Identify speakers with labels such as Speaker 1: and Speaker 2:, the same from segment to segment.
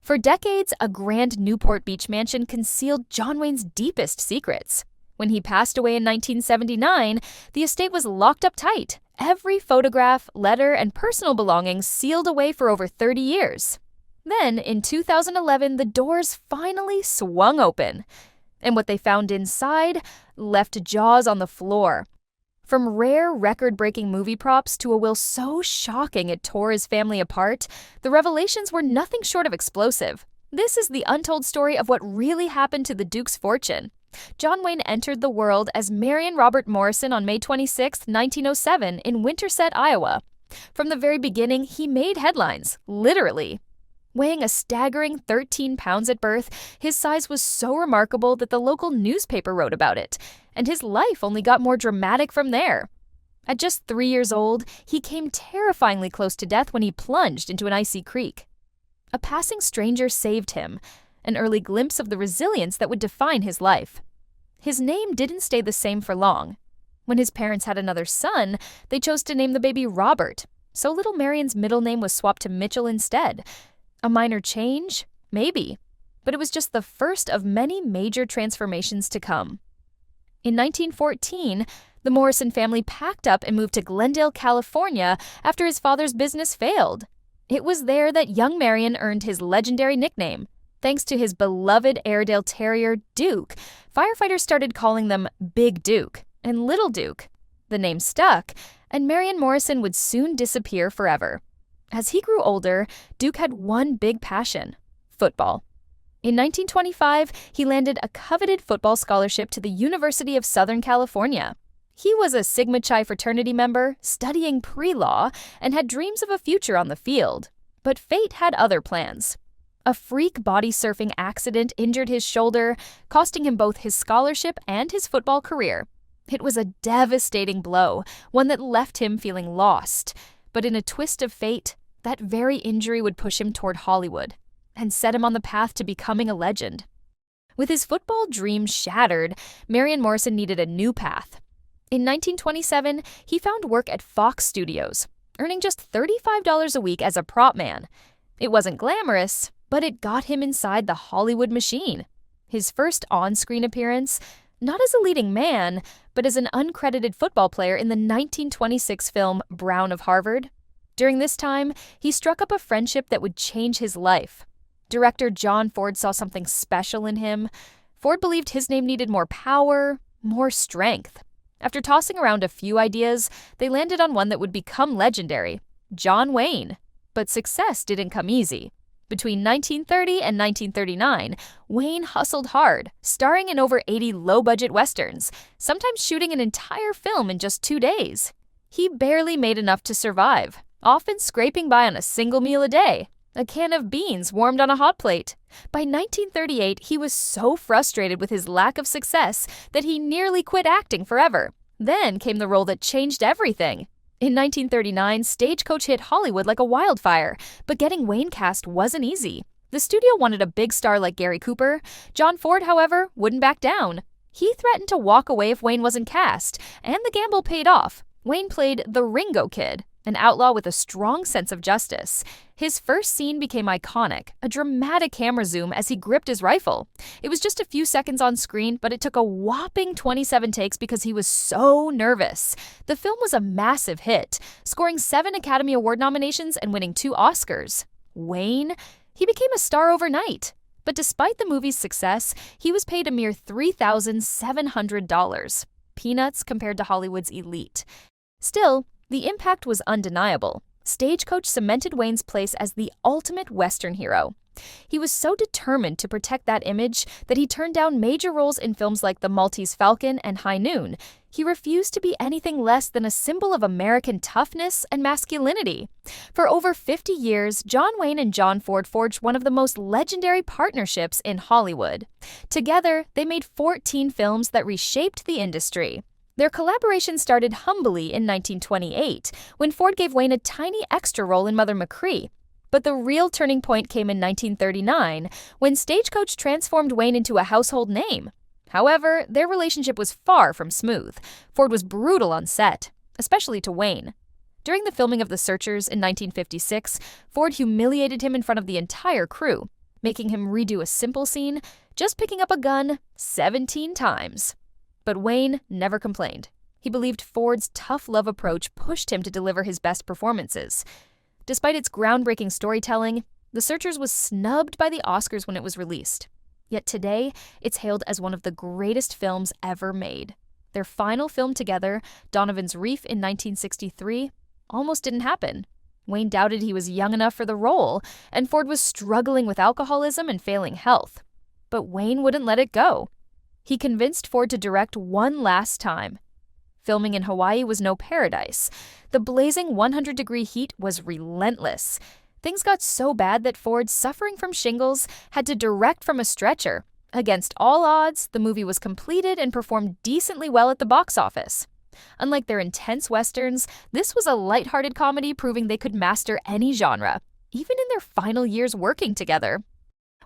Speaker 1: For decades, a grand Newport Beach mansion concealed John Wayne's deepest secrets. When he passed away in 1979, the estate was locked up tight, every photograph, letter, and personal belongings sealed away for over 30 years. Then, in 2011, the doors finally swung open. And what they found inside left jaws on the floor. From rare, record-breaking movie props to a will so shocking it tore his family apart, the revelations were nothing short of explosive. This is the untold story of what really happened to the Duke's fortune. John Wayne entered the world as Marion Robert Morrison on May 26, 1907, in Winterset, Iowa. From the very beginning, he made headlines, literally. Weighing a staggering 13 pounds at birth, his size was so remarkable that the local newspaper wrote about it, and his life only got more dramatic from there. At just 3 years old, he came terrifyingly close to death when he plunged into an icy creek. A passing stranger saved him, an early glimpse of the resilience that would define his life. His name didn't stay the same for long. When his parents had another son, they chose to name the baby Robert, so little Marion's middle name was swapped to Mitchell instead. A minor change? Maybe. But it was just the first of many major transformations to come. In 1914, the Morrison family packed up and moved to Glendale, California after his father's business failed. It was there that young Marion earned his legendary nickname. Thanks to his beloved Airedale Terrier, Duke, firefighters started calling them Big Duke and Little Duke. The name stuck, and Marion Morrison would soon disappear forever. As he grew older, Duke had one big passion: football. In 1925, he landed a coveted football scholarship to the University of Southern California. He was a Sigma Chi fraternity member, studying pre-law, and had dreams of a future on the field. But fate had other plans. A freak body surfing accident injured his shoulder, costing him both his scholarship and his football career. It was a devastating blow, one that left him feeling lost. But in a twist of fate, that very injury would push him toward Hollywood and set him on the path to becoming a legend. With his football dream shattered, Marion Morrison needed a new path. In 1927, he found work at Fox Studios, earning just $35 a week as a prop man. It wasn't glamorous, but it got him inside the Hollywood machine. His first on-screen appearance, not as a leading man, but as an uncredited football player in the 1926 film Brown of Harvard. During this time, he struck up a friendship that would change his life. Director John Ford saw something special in him. Ford believed his name needed more power, more strength. After tossing around a few ideas, they landed on one that would become legendary: John Wayne. But success didn't come easy. Between 1930 and 1939, Wayne hustled hard, starring in over 80 low-budget westerns, sometimes shooting an entire film in just 2 days. He barely made enough to survive, often scraping by on a single meal a day, a can of beans warmed on a hot plate. By 1938, he was so frustrated with his lack of success that he nearly quit acting forever. Then came the role that changed everything. In 1939, Stagecoach hit Hollywood like a wildfire, but getting Wayne cast wasn't easy. The studio wanted a big star like Gary Cooper. John Ford, however, wouldn't back down. He threatened to walk away if Wayne wasn't cast, and the gamble paid off. Wayne played the Ringo Kid, an outlaw with a strong sense of justice. His first scene became iconic, a dramatic camera zoom as he gripped his rifle. It was just a few seconds on screen, but it took a whopping 27 takes because he was so nervous. The film was a massive hit, scoring 7 Academy Award nominations and winning 2 Oscars. Wayne? He became a star overnight. But despite the movie's success, he was paid a mere $3,700. Peanuts compared to Hollywood's elite. Still, the impact was undeniable. Stagecoach cemented Wayne's place as the ultimate Western hero. He was so determined to protect that image that he turned down major roles in films like The Maltese Falcon and High Noon. He refused to be anything less than a symbol of American toughness and masculinity. For over 50 years, John Wayne and John Ford forged one of the most legendary partnerships in Hollywood. Together, they made 14 films that reshaped the industry. Their collaboration started humbly in 1928, when Ford gave Wayne a tiny extra role in Mother Machree. But the real turning point came in 1939, when Stagecoach transformed Wayne into a household name. However, their relationship was far from smooth. Ford was brutal on set, especially to Wayne. During the filming of The Searchers in 1956, Ford humiliated him in front of the entire crew, making him redo a simple scene, just picking up a gun 17 times. But Wayne never complained. He believed Ford's tough love approach pushed him to deliver his best performances. Despite its groundbreaking storytelling, The Searchers was snubbed by the Oscars when it was released. Yet today, it's hailed as one of the greatest films ever made. Their final film together, Donovan's Reef in 1963, almost didn't happen. Wayne doubted he was young enough for the role, and Ford was struggling with alcoholism and failing health. But Wayne wouldn't let it go. He convinced Ford to direct one last time. Filming in Hawaii was no paradise. The blazing 100-degree heat was relentless. Things got so bad that Ford, suffering from shingles, had to direct from a stretcher. Against all odds, the movie was completed and performed decently well at the box office. Unlike their intense westerns, this was a lighthearted comedy proving they could master any genre, even in their final years working together.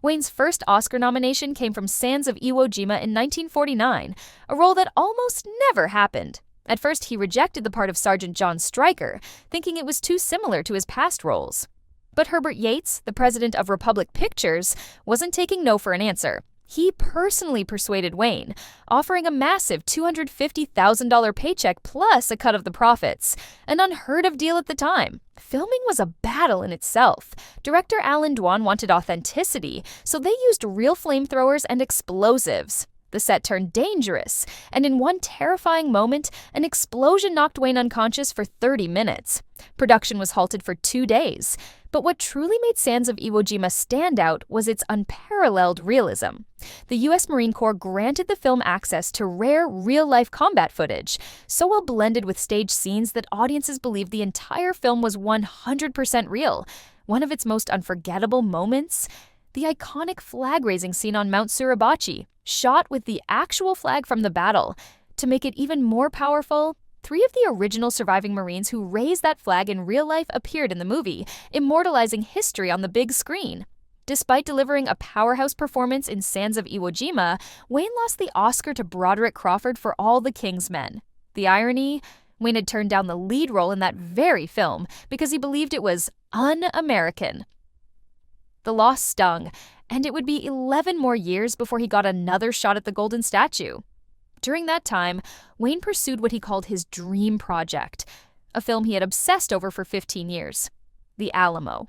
Speaker 1: Wayne's first Oscar nomination came from Sands of Iwo Jima in 1949, a role that almost never happened. At first, he rejected the part of Sergeant John Stryker, thinking it was too similar to his past roles. But Herbert Yates, the president of Republic Pictures, wasn't taking no for an answer. He personally persuaded Wayne, offering a massive $250,000 paycheck plus a cut of the profits, an unheard-of deal at the time. Filming was a battle in itself. Director Alan Dwan wanted authenticity, so they used real flamethrowers and explosives. The set turned dangerous, and in one terrifying moment, an explosion knocked Wayne unconscious for 30 minutes. Production was halted for 2 days. But what truly made Sands of Iwo Jima stand out was its unparalleled realism. The U.S. Marine Corps granted the film access to rare, real-life combat footage, so well blended with staged scenes that audiences believed the entire film was 100% real. One of its most unforgettable moments? The iconic flag-raising scene on Mount Suribachi, shot with the actual flag from the battle. To make it even more powerful, 3 of the original surviving Marines who raised that flag in real life appeared in the movie, immortalizing history on the big screen. Despite delivering a powerhouse performance in Sands of Iwo Jima, Wayne lost the Oscar to Broderick Crawford for All the King's Men. The irony? Wayne had turned down the lead role in that very film because he believed it was un-American. The loss stung, and it would be 11 more years before he got another shot at the Golden Statue. During that time, Wayne pursued what he called his dream project, a film he had obsessed over for 15 years, The Alamo.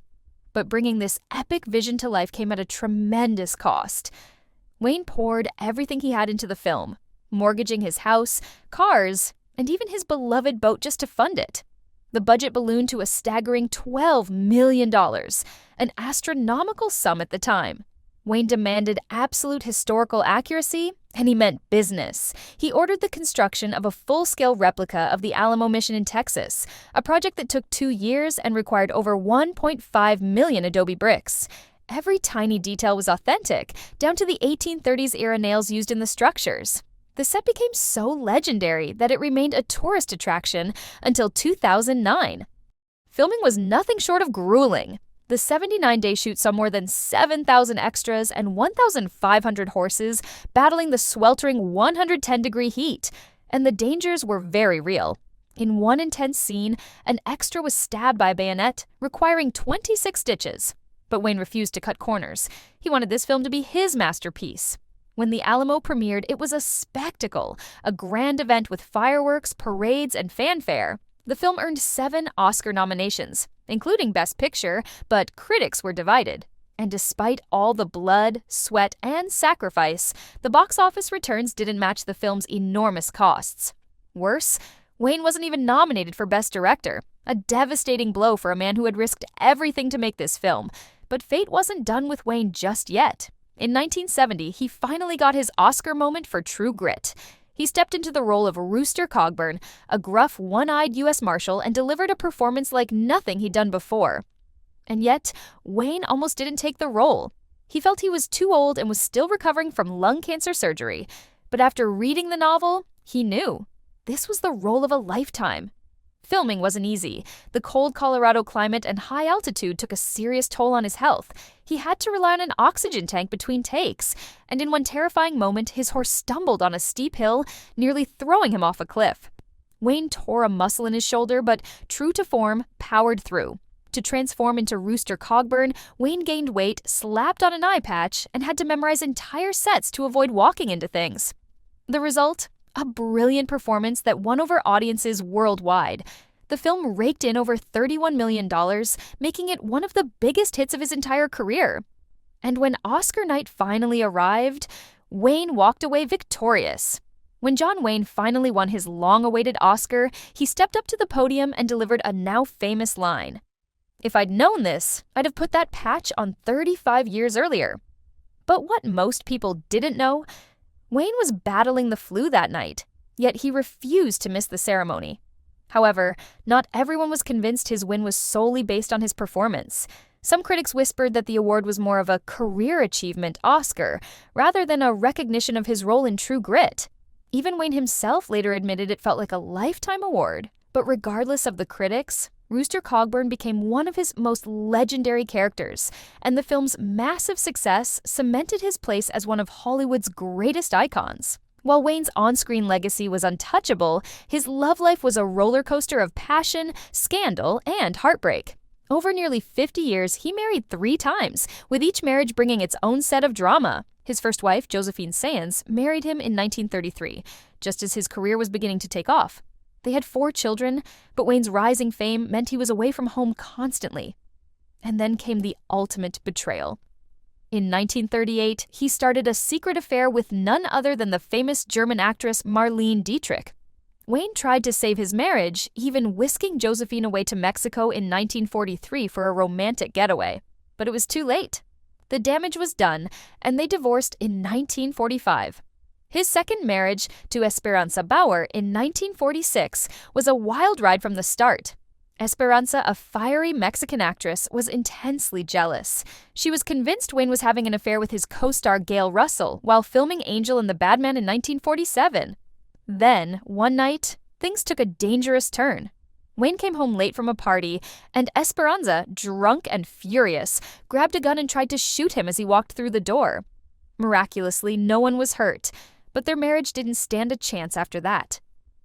Speaker 1: But bringing this epic vision to life came at a tremendous cost. Wayne poured everything he had into the film, mortgaging his house, cars, and even his beloved boat just to fund it. The budget ballooned to a staggering $12 million, an astronomical sum at the time. Wayne demanded absolute historical accuracy, and he meant business. He ordered the construction of a full-scale replica of the Alamo mission in Texas, a project that took 2 years and required over 1.5 million adobe bricks. Every tiny detail was authentic, down to the 1830s-era nails used in the structures. The set became so legendary that it remained a tourist attraction until 2009. Filming was nothing short of grueling. The 79-day shoot saw more than 7,000 extras and 1,500 horses battling the sweltering 110-degree heat, and the dangers were very real. In one intense scene, an extra was stabbed by a bayonet, requiring 26 stitches. But Wayne refused to cut corners. He wanted this film to be his masterpiece. When the Alamo premiered, it was a spectacle, a grand event with fireworks, parades, and fanfare. The film earned 7 Oscar nominations, including Best Picture, but critics were divided. And despite all the blood, sweat, and sacrifice, the box office returns didn't match the film's enormous costs. Worse, Wayne wasn't even nominated for Best Director, a devastating blow for a man who had risked everything to make this film. But fate wasn't done with Wayne just yet. In 1970, he finally got his Oscar moment for True Grit. He stepped into the role of Rooster Cogburn, a gruff, one-eyed U.S. Marshal, and delivered a performance like nothing he'd done before. And yet, Wayne almost didn't take the role. He felt he was too old and was still recovering from lung cancer surgery. But after reading the novel, he knew. This was the role of a lifetime. Filming wasn't easy. The cold Colorado climate and high altitude took a serious toll on his health. He had to rely on an oxygen tank between takes, and in one terrifying moment, his horse stumbled on a steep hill, nearly throwing him off a cliff. Wayne tore a muscle in his shoulder, but true to form, powered through. To transform into Rooster Cogburn, Wayne gained weight, slapped on an eye patch, and had to memorize entire sets to avoid walking into things. The result? A brilliant performance that won over audiences worldwide. The film raked in over $31 million, making it one of the biggest hits of his entire career. And when Oscar night finally arrived, Wayne walked away victorious. When John Wayne finally won his long-awaited Oscar, he stepped up to the podium and delivered a now famous line. "If I'd known this, I'd have put that patch on 35 years earlier." But what most people didn't know, Wayne was battling the flu that night, yet he refused to miss the ceremony. However, not everyone was convinced his win was solely based on his performance. Some critics whispered that the award was more of a career achievement Oscar, rather than a recognition of his role in True Grit. Even Wayne himself later admitted it felt like a lifetime award. But regardless of the critics, Rooster Cogburn became one of his most legendary characters, and the film's massive success cemented his place as one of Hollywood's greatest icons. While Wayne's on-screen legacy was untouchable, his love life was a roller coaster of passion, scandal, and heartbreak. Over nearly 50 years, he married 3 times, with each marriage bringing its own set of drama. His first wife, Josephine Sands, married him in 1933, just as his career was beginning to take off. They had 4 children, but Wayne's rising fame meant he was away from home constantly. And then came the ultimate betrayal. In 1938, he started a secret affair with none other than the famous German actress Marlene Dietrich. Wayne tried to save his marriage, even whisking Josephine away to Mexico in 1943 for a romantic getaway. But it was too late. The damage was done, and they divorced in 1945. His second marriage, to Esperanza Bauer in 1946, was a wild ride from the start. Esperanza, a fiery Mexican actress, was intensely jealous. She was convinced Wayne was having an affair with his co-star Gail Russell while filming Angel and the Bad Man in 1947. Then, one night, things took a dangerous turn. Wayne came home late from a party, and Esperanza, drunk and furious, grabbed a gun and tried to shoot him as he walked through the door. Miraculously, no one was hurt, but their marriage didn't stand a chance after that.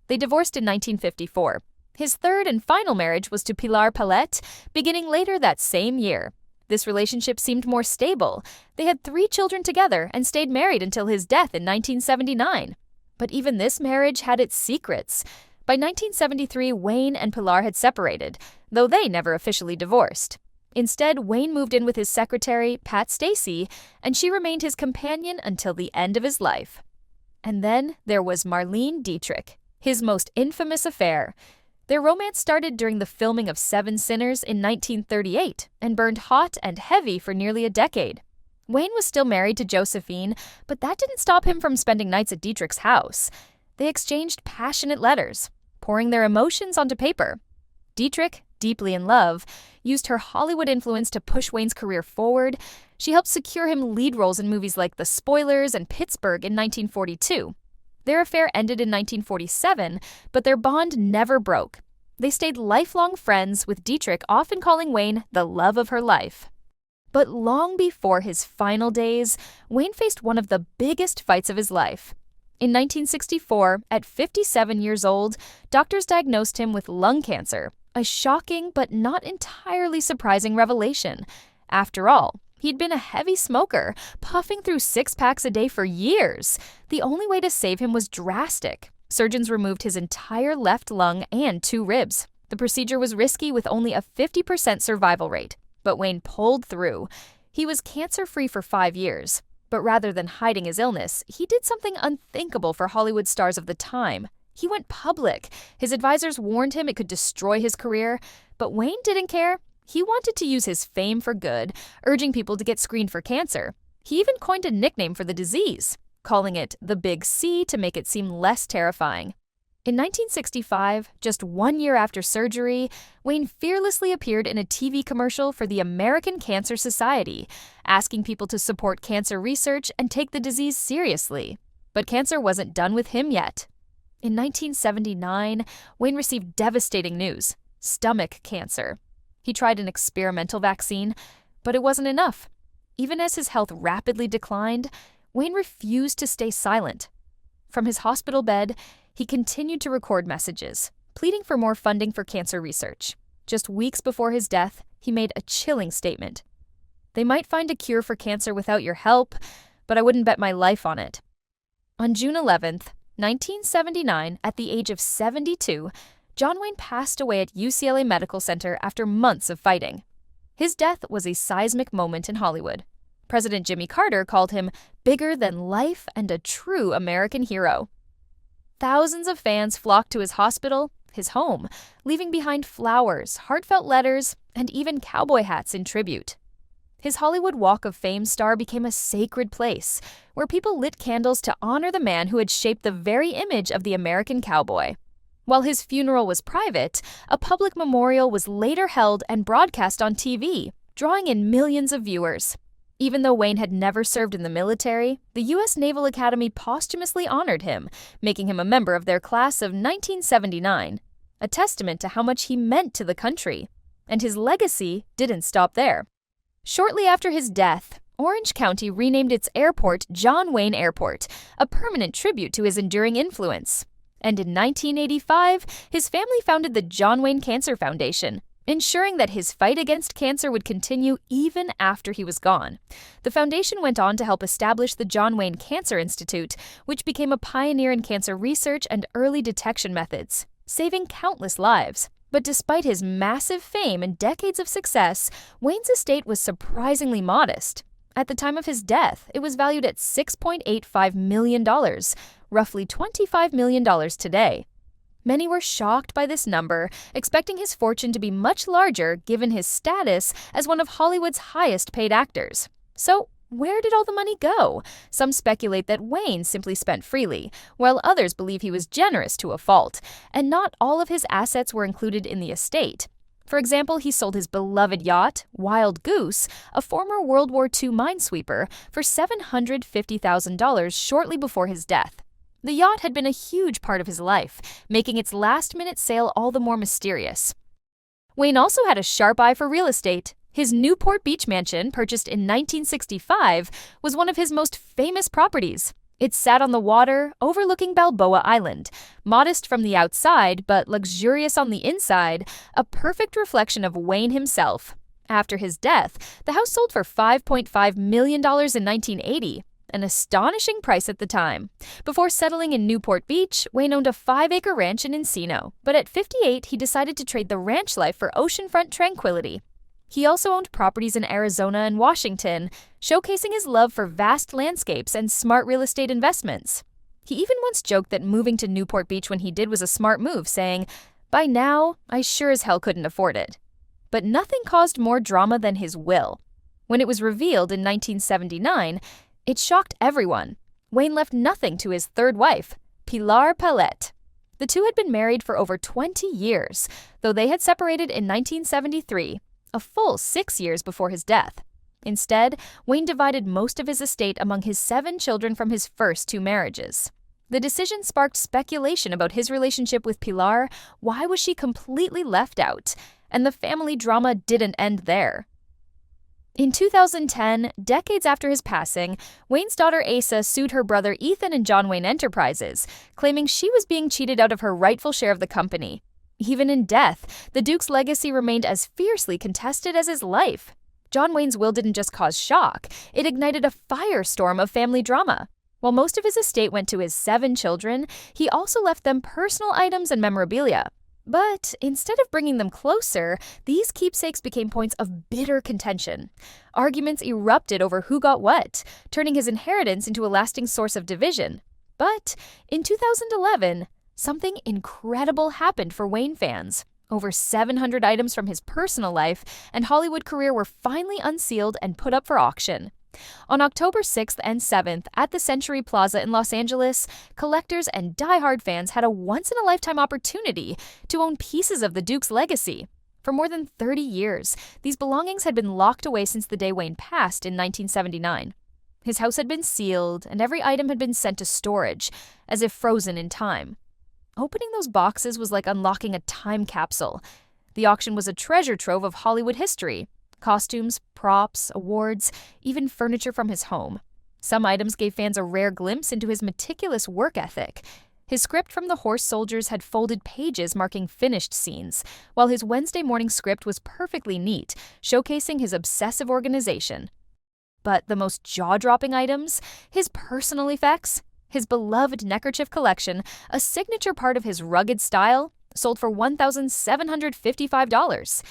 Speaker 1: They divorced in 1954. His third and final marriage was to Pilar Palette, beginning later that same year. This relationship seemed more stable. They had 3 children together and stayed married until his death in 1979. But even this marriage had its secrets. By 1973, Wayne and Pilar had separated, though they never officially divorced. Instead, Wayne moved in with his secretary, Pat Stacey, and she remained his companion until the end of his life. And then there was Marlene Dietrich, his most infamous affair. Their romance started during the filming of 7 Sinners in 1938 and burned hot and heavy for nearly a decade. Wayne was still married to Josephine, but that didn't stop him from spending nights at Dietrich's house. They exchanged passionate letters, pouring their emotions onto paper. Dietrich, deeply in love, used her Hollywood influence to push Wayne's career forward. She helped secure him lead roles in movies like The Spoilers and Pittsburgh in 1942. Their affair ended in 1947, but their bond never broke. They stayed lifelong friends, with Dietrich often calling Wayne the love of her life. But long before his final days, Wayne faced one of the biggest fights of his life. In 1964, at 57 years old, doctors diagnosed him with lung cancer, a shocking but not entirely surprising revelation. After all, he'd been a heavy smoker, puffing through 6 packs a day for years. The only way to save him was drastic. Surgeons removed his entire left lung and 2 ribs. The procedure was risky with only a 50% survival rate, but Wayne pulled through. He was cancer-free for 5 years. But rather than hiding his illness, he did something unthinkable for Hollywood stars of the time. He went public. His advisors warned him it could destroy his career, but Wayne didn't care. He wanted to use his fame for good, urging people to get screened for cancer. He even coined a nickname for the disease, calling it the Big C to make it seem less terrifying. In 1965, just 1 year after surgery, Wayne fearlessly appeared in a TV commercial for the American Cancer Society, asking people to support cancer research and take the disease seriously. But cancer wasn't done with him yet. In 1979, Wayne received devastating news: stomach cancer. He tried an experimental vaccine, but it wasn't enough. Even as his health rapidly declined, Wayne refused to stay silent. From his hospital bed, he continued to record messages, pleading for more funding for cancer research. Just weeks before his death, he made a chilling statement. "They might find a cure for cancer without your help, but I wouldn't bet my life on it." On June 11th, 1979, at the age of 72, John Wayne passed away at UCLA Medical Center after months of fighting. His death was a seismic moment in Hollywood. President Jimmy Carter called him bigger than life and a true American hero. Thousands of fans flocked to his hospital, his home, leaving behind flowers, heartfelt letters, and even cowboy hats in tribute. His Hollywood Walk of Fame star became a sacred place, where people lit candles to honor the man who had shaped the very image of the American cowboy. While his funeral was private, a public memorial was later held and broadcast on TV, drawing in millions of viewers. Even though Wayne had never served in the military, the U.S. Naval Academy posthumously honored him, making him a member of their class of 1979, a testament to how much he meant to the country. And his legacy didn't stop there. Shortly after his death, Orange County renamed its airport John Wayne Airport, a permanent tribute to his enduring influence. And in 1985, his family founded the John Wayne Cancer Foundation, ensuring that his fight against cancer would continue even after he was gone. The foundation went on to help establish the John Wayne Cancer Institute, which became a pioneer in cancer research and early detection methods, saving countless lives. But despite his massive fame and decades of success, Wayne's estate was surprisingly modest. At the time of his death, it was valued at $6.85 million, roughly $25 million today. Many were shocked by this number, expecting his fortune to be much larger given his status as one of Hollywood's highest-paid actors. So, where did all the money go? Some speculate that Wayne simply spent freely, while others believe he was generous to a fault, and not all of his assets were included in the estate. For example, he sold his beloved yacht, Wild Goose, a former World War II minesweeper, for $750,000 shortly before his death. The yacht had been a huge part of his life, making its last-minute sale all the more mysterious. Wayne also had a sharp eye for real estate. His Newport Beach mansion, purchased in 1965, was one of his most famous properties. It sat on the water, overlooking Balboa Island, modest from the outside but luxurious on the inside, a perfect reflection of Wayne himself. After his death, the house sold for $5.5 million in 1980, an astonishing price at the time. Before settling in Newport Beach, Wayne owned a 5-acre ranch in Encino, but at 58 he decided to trade the ranch life for oceanfront tranquility. He also owned properties in Arizona and Washington, showcasing his love for vast landscapes and smart real estate investments. He even once joked that moving to Newport Beach when he did was a smart move, saying, "By now, I sure as hell couldn't afford it." But nothing caused more drama than his will. When it was revealed in 1979, it shocked everyone. Wayne left nothing to his third wife, Pilar Palette. The two had been married for over 20 years, though they had separated in 1973, a full 6 years before his death. Instead, Wayne divided most of his estate among his 7 children from his first 2 marriages. The decision sparked speculation about his relationship with Pilar. Why was she completely left out? And the family drama didn't end there. In 2010, decades after his passing, Wayne's daughter Asa sued her brother Ethan and John Wayne Enterprises, claiming she was being cheated out of her rightful share of the company. Even in death, the Duke's legacy remained as fiercely contested as his life. John Wayne's will didn't just cause shock, it ignited a firestorm of family drama. While most of his estate went to his 7 children, he also left them personal items and memorabilia. But instead of bringing them closer, these keepsakes became points of bitter contention. Arguments erupted over who got what, turning his inheritance into a lasting source of division. But in 2011, something incredible happened for Wayne fans. Over 700 items from his personal life and Hollywood career were finally unsealed and put up for auction. On October 6th and 7th at the Century Plaza in Los Angeles, collectors and die-hard fans had a once-in-a-lifetime opportunity to own pieces of the Duke's legacy. For more than 30 years, these belongings had been locked away since the day Wayne passed in 1979. His house had been sealed, and every item had been sent to storage, as if frozen in time. Opening those boxes was like unlocking a time capsule. The auction was a treasure trove of Hollywood history. Costumes, props, awards, even furniture from his home. Some items gave fans a rare glimpse into his meticulous work ethic. His script from The Horse Soldiers had folded pages marking finished scenes, while his Wednesday morning script was perfectly neat, showcasing his obsessive organization. But the most jaw-dropping items? His personal effects? His beloved neckerchief collection, a signature part of his rugged style, sold for $1,755.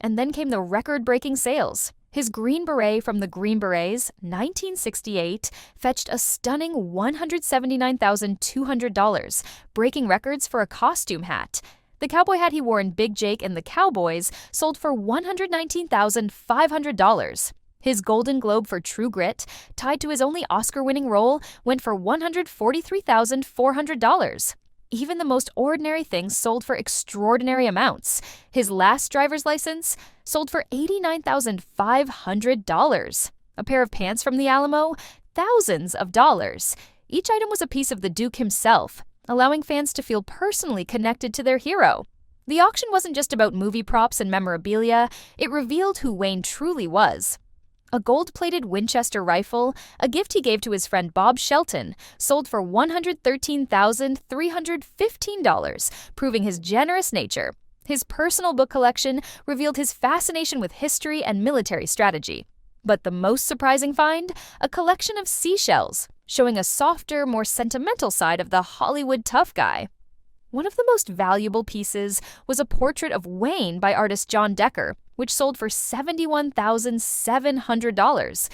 Speaker 1: And then came the record-breaking sales. His Green Beret from the Green Berets, 1968, fetched a stunning $179,200, breaking records for a costume hat. The cowboy hat he wore in Big Jake and the Cowboys sold for $119,500. His Golden Globe for True Grit, tied to his only Oscar-winning role, went for $143,400. Even the most ordinary things sold for extraordinary amounts. His last driver's license sold for $89,500. A pair of pants from the Alamo? Thousands of dollars. Each item was a piece of the Duke himself, allowing fans to feel personally connected to their hero. The auction wasn't just about movie props and memorabilia, it revealed who Wayne truly was. A gold-plated Winchester rifle, a gift he gave to his friend Bob Shelton, sold for $113,315, proving his generous nature. His personal book collection revealed his fascination with history and military strategy. But the most surprising find? A collection of seashells, showing a softer, more sentimental side of the Hollywood tough guy. One of the most valuable pieces was a portrait of Wayne by artist John Decker, which sold for $71,700.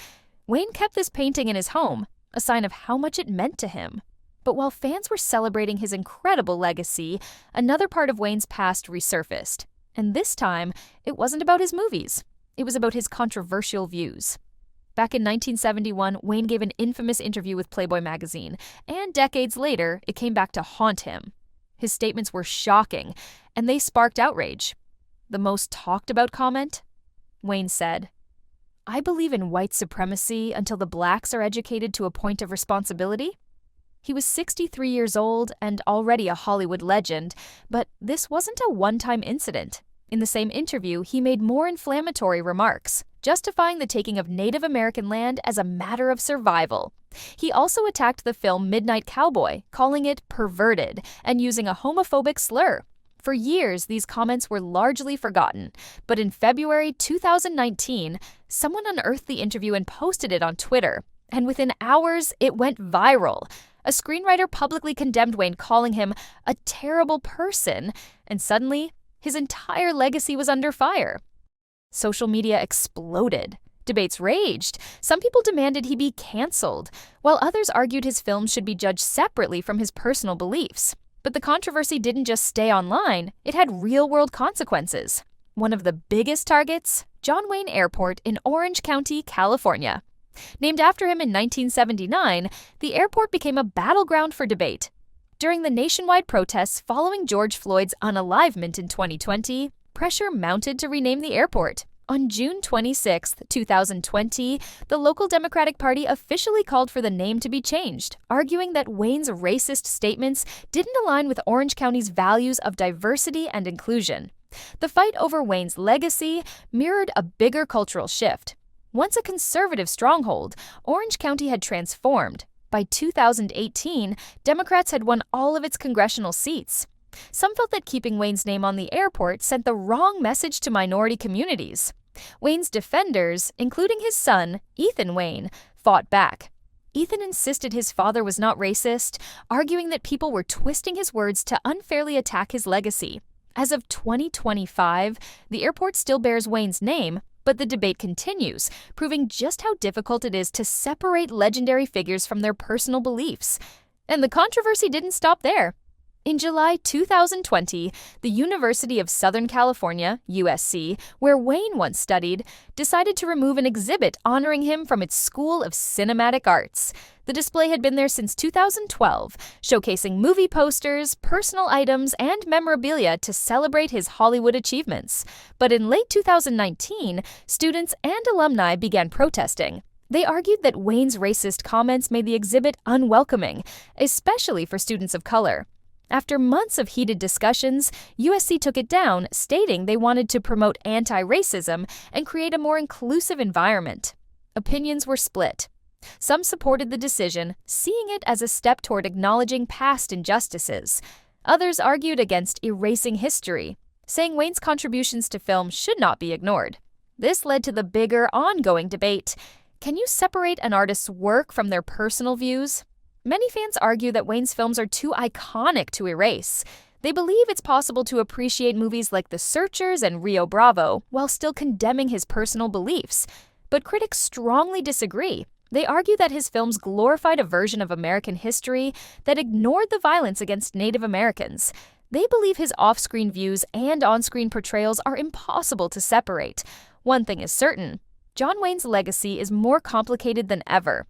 Speaker 1: Wayne kept this painting in his home, a sign of how much it meant to him. But while fans were celebrating his incredible legacy, another part of Wayne's past resurfaced. And this time, it wasn't about his movies. It was about his controversial views. Back in 1971, Wayne gave an infamous interview with Playboy magazine, and decades later, it came back to haunt him. His statements were shocking, and they sparked outrage. The most talked about comment? Wayne said, "I believe in white supremacy until the blacks are educated to a point of responsibility." He was 63 years old and already a Hollywood legend, but this wasn't a one-time incident. In the same interview, he made more inflammatory remarks, justifying the taking of Native American land as a matter of survival. He also attacked the film Midnight Cowboy, calling it perverted and using a homophobic slur. For years, these comments were largely forgotten, but in February 2019, someone unearthed the interview and posted it on Twitter, and within hours, it went viral. A screenwriter publicly condemned Wayne, calling him a terrible person, and suddenly, his entire legacy was under fire. Social media exploded. Debates raged. Some people demanded he be canceled, while others argued his films should be judged separately from his personal beliefs. But the controversy didn't just stay online, it had real-world consequences. One of the biggest targets? John Wayne Airport in Orange County, California. Named after him in 1979, the airport became a battleground for debate. During the nationwide protests following George Floyd's unalivement in 2020, pressure mounted to rename the airport. On June 26, 2020, the local Democratic Party officially called for the name to be changed, arguing that Wayne's racist statements didn't align with Orange County's values of diversity and inclusion. The fight over Wayne's legacy mirrored a bigger cultural shift. Once a conservative stronghold, Orange County had transformed. By 2018, Democrats had won all of its congressional seats. Some felt that keeping Wayne's name on the airport sent the wrong message to minority communities. Wayne's defenders, including his son, Ethan Wayne, fought back. Ethan insisted his father was not racist, arguing that people were twisting his words to unfairly attack his legacy. As of 2025, the airport still bears Wayne's name, but the debate continues, proving just how difficult it is to separate legendary figures from their personal beliefs. And the controversy didn't stop there. In July 2020, the University of Southern California, USC, where Wayne once studied, decided to remove an exhibit honoring him from its School of Cinematic Arts. The display had been there since 2012, showcasing movie posters, personal items, and memorabilia to celebrate his Hollywood achievements. But in late 2019, students and alumni began protesting. They argued that Wayne's racist comments made the exhibit unwelcoming, especially for students of color. After months of heated discussions, USC took it down, stating they wanted to promote anti-racism and create a more inclusive environment. Opinions were split. Some supported the decision, seeing it as a step toward acknowledging past injustices. Others argued against erasing history, saying Wayne's contributions to film should not be ignored. This led to the bigger, ongoing debate: can you separate an artist's work from their personal views? Many fans argue that Wayne's films are too iconic to erase. They believe it's possible to appreciate movies like The Searchers and Rio Bravo while still condemning his personal beliefs. But critics strongly disagree. They argue that his films glorified a version of American history that ignored the violence against Native Americans. They believe his off-screen views and on-screen portrayals are impossible to separate. One thing is certain: John Wayne's legacy is more complicated than ever.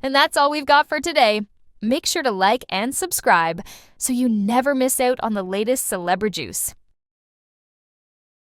Speaker 1: And that's all we've got for today. Make sure to like and subscribe so you never miss out on the latest celebra juice.